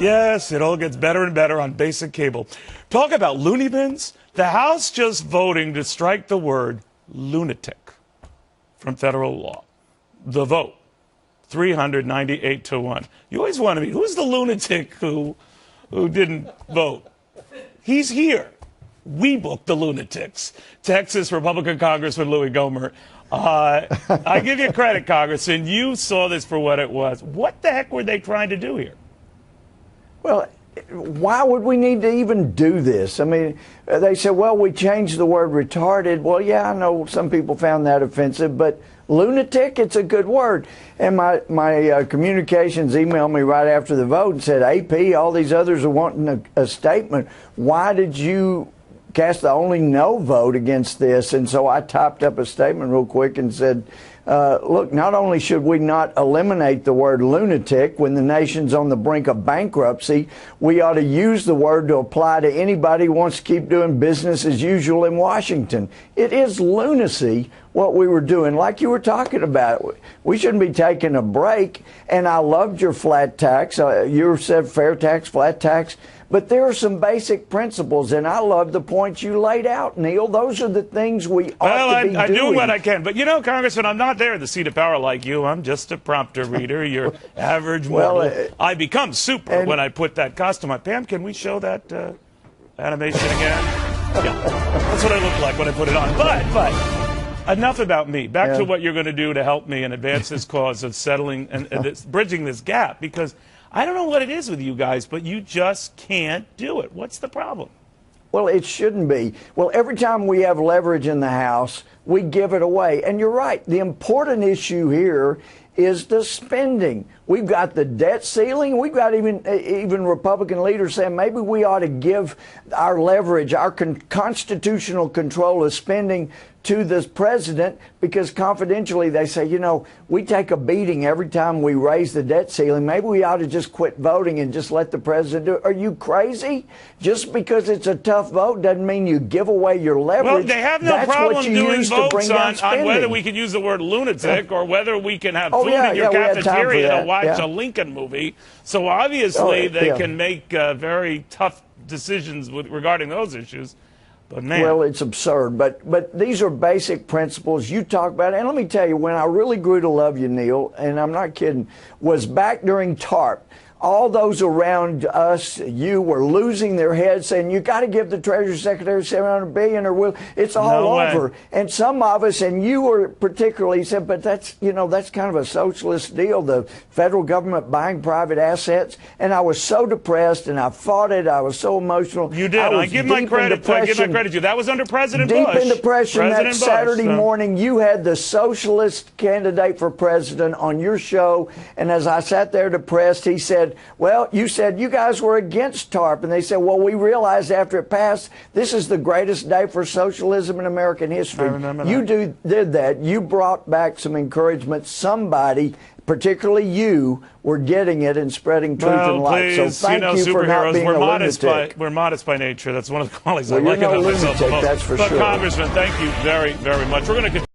Yes, it all gets better and better on basic cable. Talk about loony bins. The House just voting to strike the word lunatic from federal law. The vote, 398 to 1. You always want to be, who's the lunatic who didn't vote? He's here. We booked the lunatics. Texas Republican Congressman Louis Gohmert. I give you credit, Congressman. You saw this for what it was. What the heck were they trying to do here? Well, why would we need to even do this? I mean, they said, well, we changed the word retarded. Well, yeah, I know some people found that offensive, but lunatic, it's a good word. And my communications emailed me right after the vote and said, AP, all these others are wanting a statement. Why did you cast the only no vote against this? And so I typed up a statement real quick and said, look, not only should we not eliminate the word lunatic when the nation's on the brink of bankruptcy, we ought to use the word to apply to anybody who wants to keep doing business as usual in Washington. It is lunacy what we were doing, like you were talking about. We shouldn't be taking a break. And I loved your flat tax. You said fair tax, flat tax. But there are some basic principles, and I love the points you laid out, Neil. Those are the things we ought to be doing. I do what I can. But, you know, Congressman, I'm not there in the seat of power like you. I'm just a prompter reader. You're average mortal. I become super when I put that costume on. Pam, can we show that animation again? Yeah, that's what I look like when I put it on. But enough about me. Back to what you're going to do to help me and advance this cause of settling and bridging this gap, because I don't know what it is with you guys, but you just can't do it. What's the problem? Well, it shouldn't be. Well, every time we have leverage in the House, we give it away. And you're right. The important issue here is the spending. We've got the debt ceiling. We've got even Republican leaders saying maybe we ought to give our leverage, our constitutional control of spending to this president, because confidentially they say, you know, we take a beating every time we raise the debt ceiling. Maybe we ought to just quit voting and just let the president do it. Are you crazy? Just because it's a tough vote doesn't mean you give away your leverage. Well, they have no problem doing votes on whether we can use the word lunatic or whether we can have food in your cafeteria and watch a Lincoln movie. So obviously they can make very tough decisions regarding those issues. But man. Well, it's absurd, but these are basic principles you talk about. And let me tell you, when I really grew to love you, Neil, and I'm not kidding, was back during TARP. All those around us, you were losing their heads saying, you got to give the Treasury Secretary $700 billion or will it's all over. And some of us, and you were particularly said, but that's, you know, that's kind of a socialist deal, the federal government buying private assets. And I was so depressed and I fought it. I was so emotional. You did. I give my credit to you. That was under President Bush. Deep in depression. That Saturday morning, you had the socialist candidate for president on your show. And as I sat there depressed, he said, well, you said you guys were against TARP. And they said, well, we realized after it passed, this is the greatest day for socialism in American history. I remember that. You did that. You brought back some encouragement. Somebody, particularly you, were getting it and spreading truth and light. Please, so thank you for not being a lunatic. We're modest by nature. That's one of the qualities I like about myself the most. That's for but sure. Congressman, thank you very, very much. We're going to